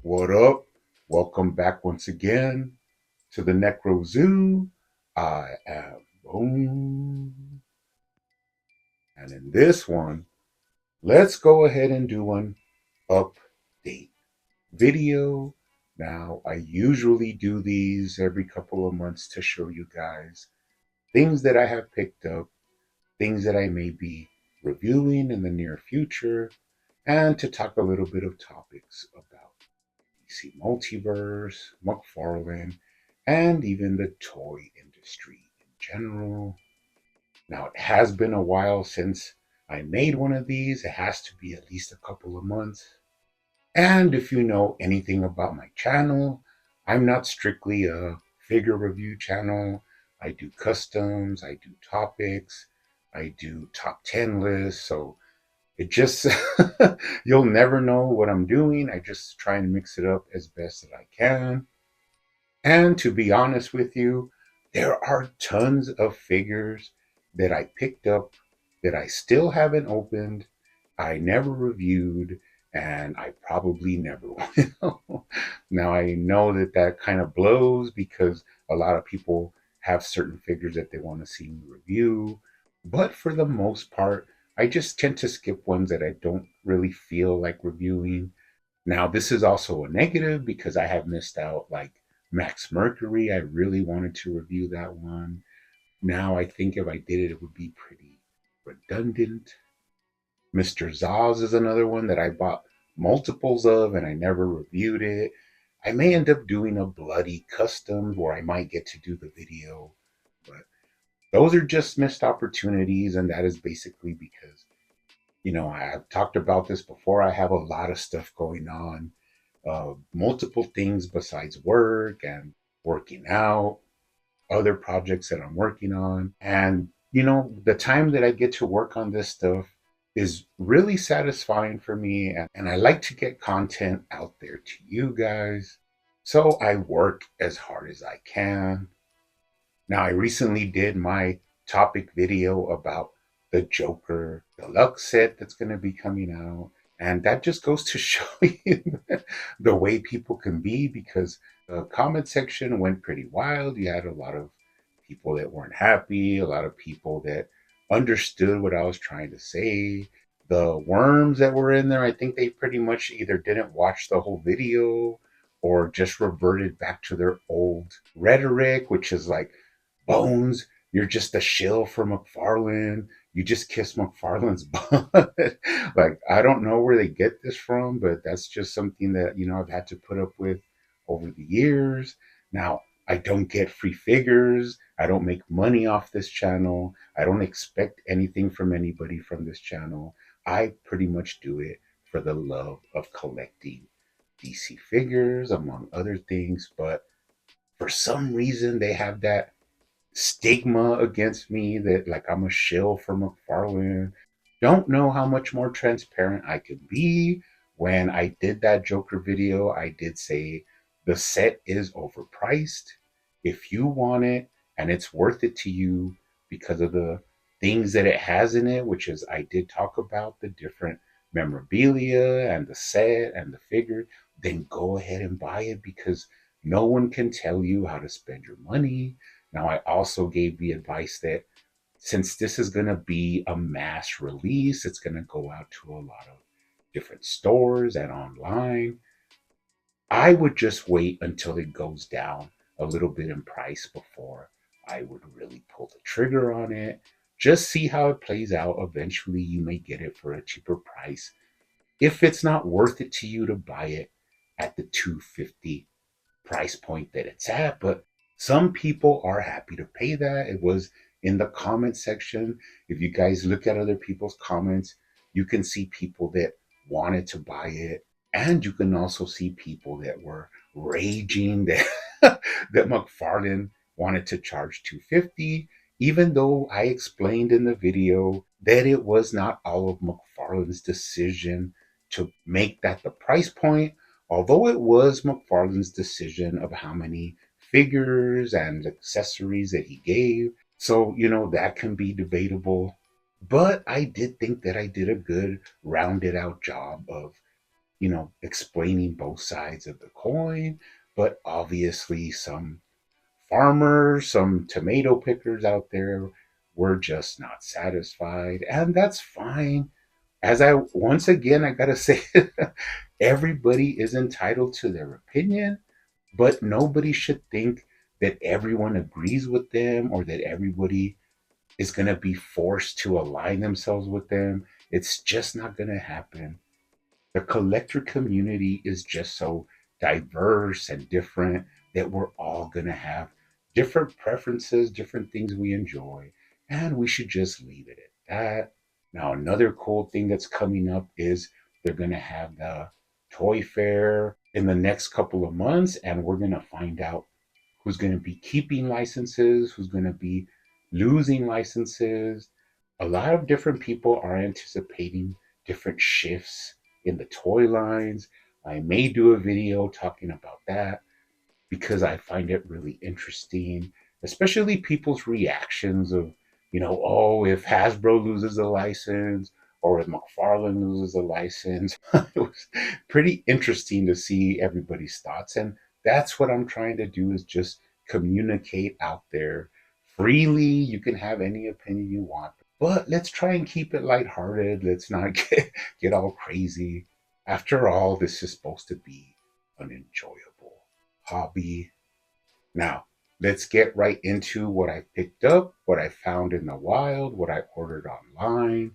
What up? Welcome back once again to the Necro Zoo. I am Boom. And in this one, let's go ahead and do an update video. Now, I usually do these every couple of months to show you guys things that I have picked up, things that I may be reviewing in the near future, and to talk a little bit of topics about DC Multiverse, McFarlane, and even the toy industry in general. Now, it has been a while since I made one of these. It has to be at least a couple of months. And if you know anything about my channel, I'm not strictly a figure review channel. I do customs, I do topics, I do top 10 lists. So it just, you'll never know what I'm doing. I just try and mix it up as best that I can. And to be honest with you, there are tons of figures that I picked up that I still haven't opened, I never reviewed, and I probably never will. Now, I know that that kind of blows because a lot of people have certain figures that they want to see me review. But for the most part, I just tend to skip ones that I don't really feel like reviewing. Now, this is also a negative because I have missed out, like Max Mercury. I really wanted to review that one. Now, I think if I did it, it would be pretty redundant. Mr. Zaz is another one that I bought multiples of and I never reviewed it. I may end up doing a bloody custom where I might get to do the video, but those are just missed opportunities. And that is basically because, I've talked about this before. I have a lot of stuff going on, multiple things besides work and working out, other projects that I'm working on. And, the time that I get to work on this stuff is really satisfying for me. And I like to get content out there to you guys. So I work as hard as I can. Now, I recently did my topic video about the Joker deluxe set that's going to be coming out. And that just goes to show you the way people can be, because the comment section went pretty wild. You had a lot of people that weren't happy, a lot of people that understood what I was trying to say. The worms that were in there, I think they pretty much either didn't watch the whole video or just reverted back to their old rhetoric, which is like, Bones, you're just a shill for McFarlane. You just kiss McFarlane's butt. Like, I don't know where they get this from, but that's just something that, I've had to put up with over the years. Now, I don't get free figures. I don't make money off this channel. I don't expect anything from anybody from this channel. I pretty much do it for the love of collecting DC figures, among other things. But for some reason, they have that stigma against me that like I'm a shill for McFarlane. Don't know how much more transparent I could be. When I did that Joker video, I did say the set is overpriced. If you want it and it's worth it to you because of the things that it has in it, which is I did talk about the different memorabilia and the set and the figure, then go ahead and buy it because no one can tell you how to spend your money. Now, I also gave the advice that since this is going to be a mass release, it's going to go out to a lot of different stores and online. I would just wait until it goes down a little bit in price before I would really pull the trigger on it. Just see how it plays out. Eventually, you may get it for a cheaper price. If it's not worth it to you to buy it at the 250 price point that it's at, but some people are happy to pay that. It was in the comment section. If you guys look at other people's comments, you can see people that wanted to buy it. And you can also see people that were raging that that McFarlane wanted to charge 250, even though I explained in the video that it was not all of McFarlane's decision to make that the price point, although it was McFarlane's decision of how many figures and accessories that he gave. So, that can be debatable. But I did think that I did a good rounded out job of explaining both sides of the coin. But obviously, some farmers, some tomato pickers out there were just not satisfied, and that's fine. As I once again, I gotta say, everybody is entitled to their opinion, but nobody should think that everyone agrees with them or that everybody is going to be forced to align themselves with them. It's just not going to happen. The collector community is just so diverse and different that we're all going to have different preferences, different things we enjoy, and we should just leave it at that. Now, another cool thing that's coming up is they're going to have the toy fair in the next couple of months, and we're going to find out who's going to be keeping licenses, who's going to be losing licenses. A lot of different people are anticipating different shifts in the toy lines. I may do a video talking about that because I find it really interesting, especially people's reactions of, oh, if Hasbro loses a license or if McFarlane loses a license. It was pretty interesting to see everybody's thoughts. And that's what I'm trying to do is just communicate out there freely. You can have any opinion you want, but let's try and keep it lighthearted. Let's not get all crazy. After all, this is supposed to be an enjoyable hobby. Now, let's get right into what I picked up, what I found in the wild, what I ordered online,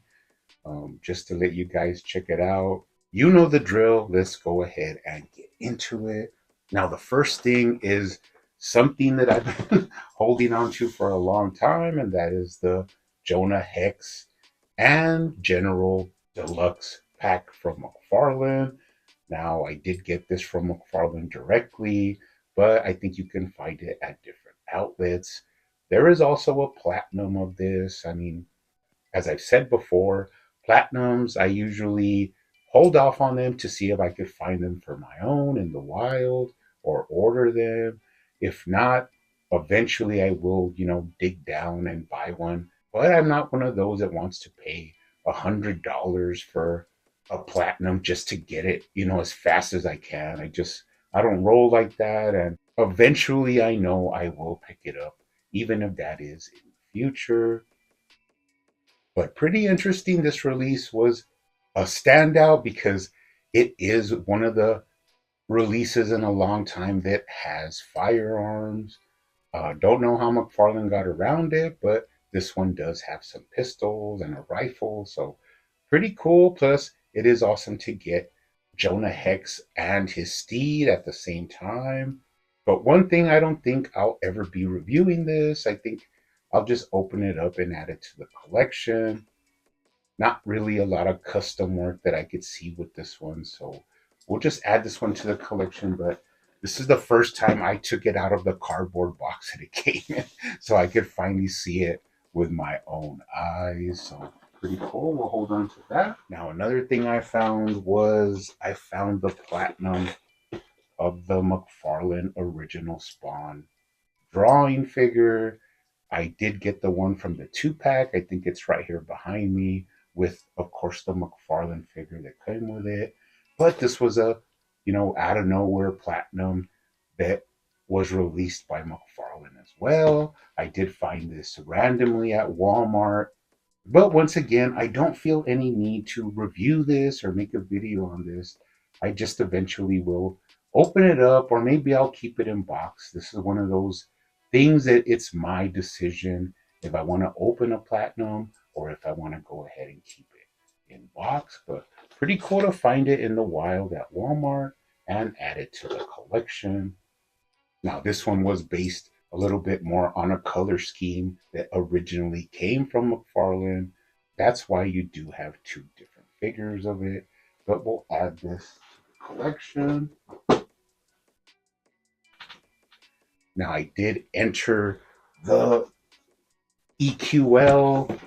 just to let you guys check it out. You know the drill. Let's go ahead and get into it. Now, the first thing is something that I've been holding on to for a long time, and that is the Jonah Hex and General Deluxe pack from McFarlane. Now, I did get this from McFarlane directly, but I think you can find it at different outlets. There is also a platinum of this. I mean, as I've said before, platinums, I usually hold off on them to see if I could find them for my own in the wild or order them. If not, eventually I will, dig down and buy one. But I'm not one of those that wants to pay $100 for a platinum just to get it, as fast as I can. I don't roll like that. And eventually I know I will pick it up, even if that is in the future. But pretty interesting. This release was a standout because it is one of the releases in a long time that has firearms. Don't know how McFarlane got around it, but this one does have some pistols and a rifle. So pretty cool. Plus, it is awesome to get Jonah Hex and his steed at the same time. But one thing, I don't think I'll ever be reviewing this. I think I'll just open it up and add it to the collection. Not really a lot of custom work that I could see with this one. So we'll just add this one to the collection. But this is the first time I took it out of the cardboard box that it came in. So I could finally see it with my own eyes. So pretty cool. We'll hold on to that. Now, another thing I found the platinum of the McFarlane original Spawn drawing figure. I did get the one from the 2-pack. I think it's right here behind me with, of course, the McFarlane figure that came with it. But this was a, out of nowhere platinum that was released by McFarlane as well. I did find this randomly at Walmart. But once again, I don't feel any need to review this or make a video on this. I just eventually will open it up, or maybe I'll keep it in box. This is one of those things that it's my decision if I want to open a platinum or if I want to go ahead and keep it in box. But pretty cool to find it in the wild at Walmart and add it to the collection. Now, this one was based a little bit more on a color scheme that originally came from McFarlane. That's why you do have two different figures of it, but we'll add this to the collection. Now, I did enter the EQL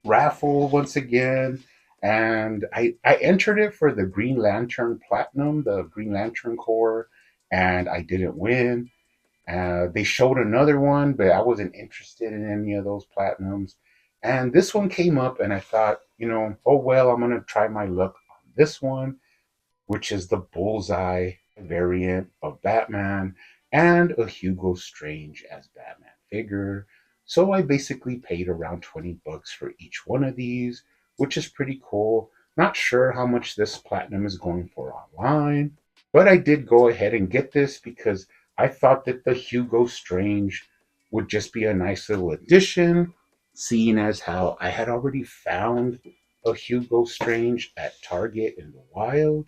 raffle once again, and I entered it for the Green Lantern Platinum, the Green Lantern Core, and I didn't win. They showed another one, but I wasn't interested in any of those platinums. And this one came up, and I thought, oh well, I'm gonna try my luck on this one. which is the Bullseye variant of Batman, and a Hugo Strange as Batman figure. So I basically paid around 20 bucks for each one of these, which is pretty cool. Not sure how much this platinum is going for online, but I did go ahead and get this because I thought that the Hugo Strange would just be a nice little addition, seeing as how I had already found a Hugo Strange at Target in the wild,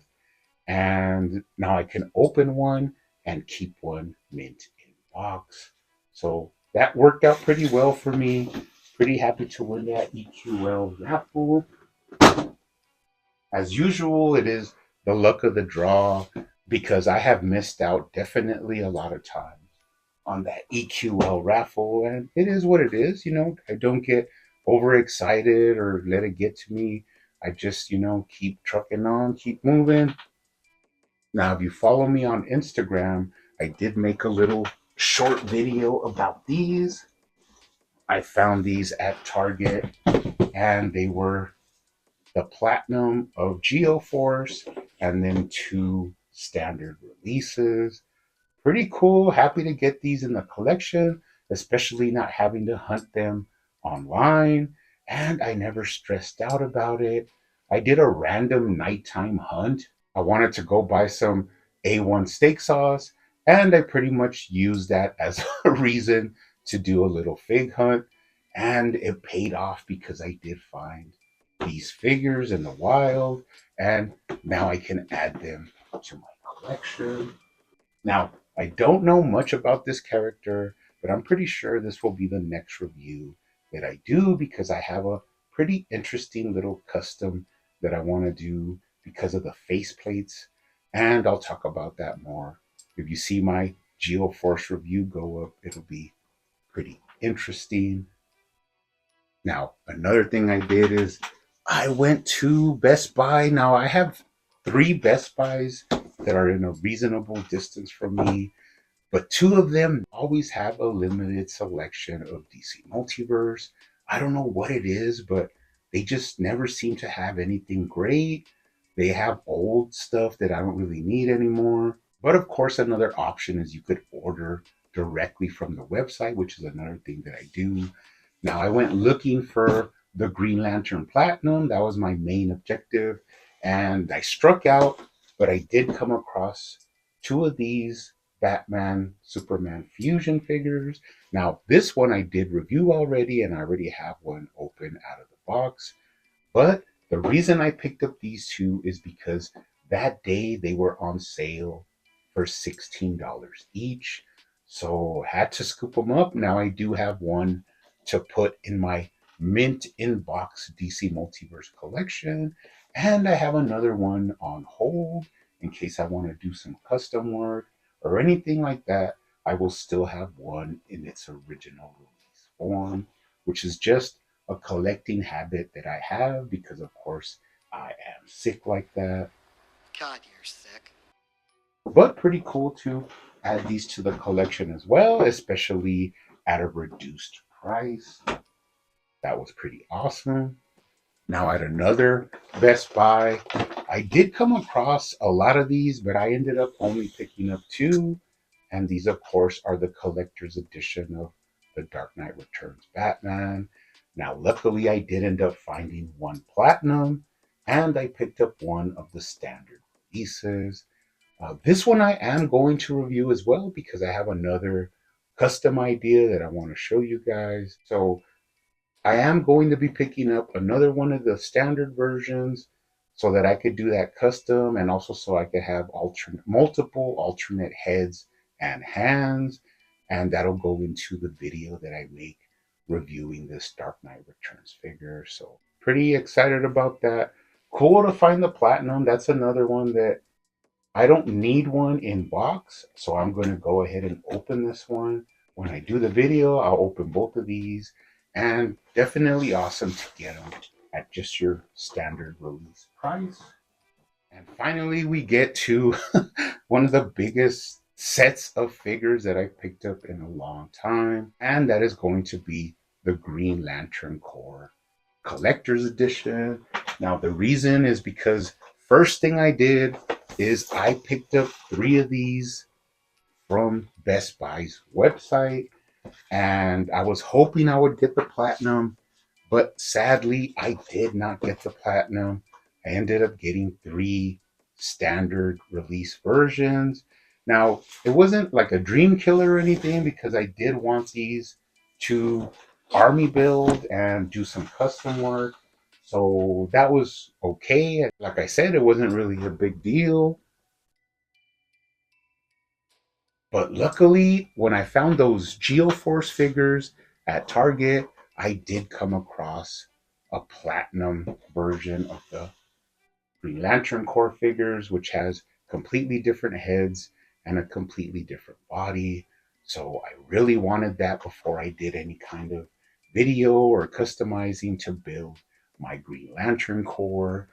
and now I can open one and keep one mint in box. So that worked out pretty well for me. Pretty happy to win that EQL raffle. As usual, it is the luck of the draw because I have missed out definitely a lot of times on that EQL raffle, and it is what it is. I don't get overexcited or let it get to me. I just, keep trucking on, keep moving. Now, if you follow me on Instagram, I did make a little short video about these. I found these at Target, and they were the Platinum of Geoforce and then two standard releases. Pretty cool. Happy to get these in the collection, especially not having to hunt them online. And I never stressed out about it. I did a random nighttime hunt. I wanted to go buy some A1 steak sauce, and I pretty much used that as a reason to do a little fig hunt. And it paid off because I did find these figures in the wild, and now I can add them to my collection. Now, I don't know much about this character, but I'm pretty sure this will be the next review that I do because I have a pretty interesting little custom that I want to do because of the faceplates, and I'll talk about that more. If you see my Geoforce review go up, it'll be pretty interesting. Now, another thing I did is I went to Best Buy. Now, I have three Best Buys that are in a reasonable distance from me, but two of them always have a limited selection of DC Multiverse. I don't know what it is, but they just never seem to have anything great. They have old stuff that I don't really need anymore. But of course, another option is you could order directly from the website, which is another thing that I do. Now, I went looking for the Green Lantern Platinum. That was my main objective. And I struck out, but I did come across two of these Batman Superman fusion figures. Now, this one I did review already, and I already have one open out of the box. But the reason I picked up these two is because that day they were on sale for $16 each. So had to scoop them up. Now I do have one to put in my mint inbox DC Multiverse collection. And I have another one on hold in case I want to do some custom work or anything like that. I will still have one in its original release form, which is just a collecting habit that I have because, of course, I am sick like that. God, you're sick. But pretty cool to add these to the collection as well, especially at a reduced price. That was pretty awesome. Now, at another Best Buy, I did come across a lot of these, but I ended up only picking up two. And these, of course, are the collector's edition of The Dark Knight Returns Batman. Now, luckily, I did end up finding one platinum, and I picked up one of the standard releases. This one I am going to review as well because I have another custom idea that I want to show you guys. So I am going to be picking up another one of the standard versions so that I could do that custom and also so I could have multiple alternate heads and hands. And that'll go into the video that I make reviewing this Dark Knight Returns figure. So pretty excited about that. Cool to find the platinum. That's another one that I don't need one in box, so I'm going to go ahead and open this one. When I do the video, I'll open both of these, and definitely awesome to get them at just your standard release price. And finally, we get to one of the biggest sets of figures that I've picked up in a long time, and that is going to be the Green Lantern Corps Collector's Edition. Now, the reason is because first thing I did is I picked up 3 of these from Best Buy's website, and I was hoping I would get the platinum, but sadly, I did not get the platinum. I ended up getting 3 standard release versions. Now, it wasn't like a dream killer or anything because I did want these to army build and do some custom work. So that was okay. Like I said, it wasn't really a big deal. But luckily, when I found those Geoforce figures at Target, I did come across a platinum version of the Green Lantern Corps figures, which has completely different heads and a completely different body. So I really wanted that before I did any kind of video or customizing to build my Green Lantern Corps.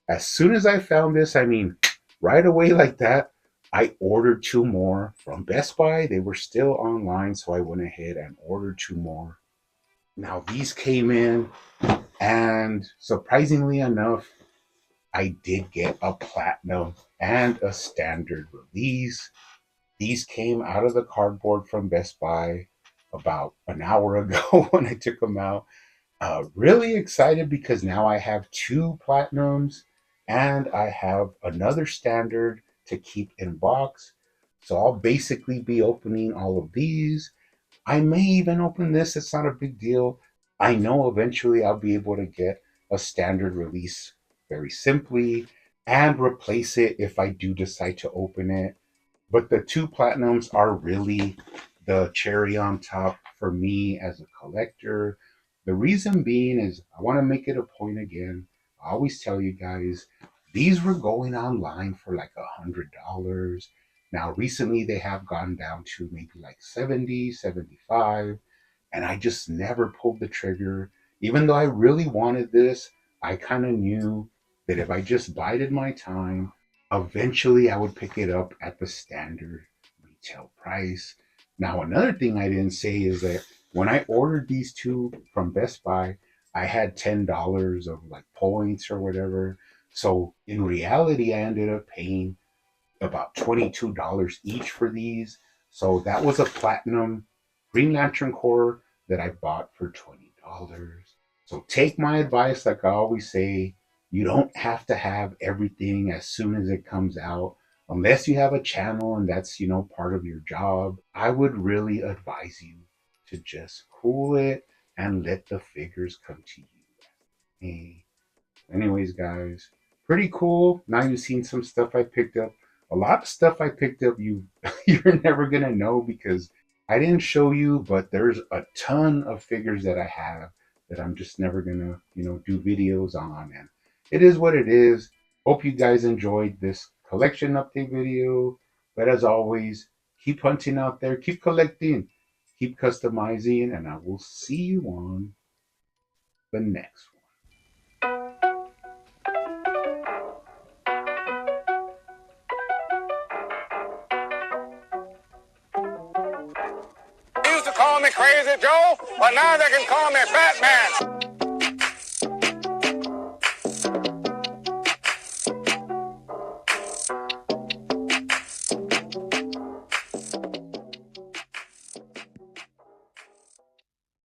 As soon as I found this, I mean, right away like that, I ordered 2 more from Best Buy. They were still online, so I went ahead and ordered 2 more. Now, these came in, and surprisingly enough, I did get a platinum and a standard release. These came out of the cardboard from Best Buy about an hour ago when I took them out. Really excited because now I have 2 platinums and I have another standard to keep in box. So I'll basically be opening all of these. I may even open this, it's not a big deal. I know eventually I'll be able to get a standard release very simply and replace it if I do decide to open it. But the 2 platinums are really the cherry on top for me as a collector. The reason being is I want to make it a point again. I always tell you guys, these were going online for like $100. Now, recently they have gone down to maybe like 70, 75, and I just never pulled the trigger. Even though I really wanted this, I kind of knew that if I just bided my time, eventually I would pick it up at the standard retail price. Now, another thing I didn't say is that when I ordered these 2 from Best Buy, I had $10 of like points or whatever. So in reality, I ended up paying about $22 each for these. So that was a platinum Green Lantern Corps that I bought for $20. So take my advice, like I always say, you don't have to have everything as soon as it comes out. Unless you have a channel and that's, part of your job, I would really advise you to just cool it and let the figures come to you. Hey, anyways, guys, pretty cool. Now you've seen some stuff I picked up. A lot of stuff I picked up you're never gonna know because I didn't show you, but there's a ton of figures that I have that I'm just never gonna, do videos on. And it is what it is. Hope you guys enjoyed this collection update video. But as always, keep hunting out there, keep collecting, keep customizing, and I will see you on the next one. They used to call me Crazy Joe, but now they can call me Batman.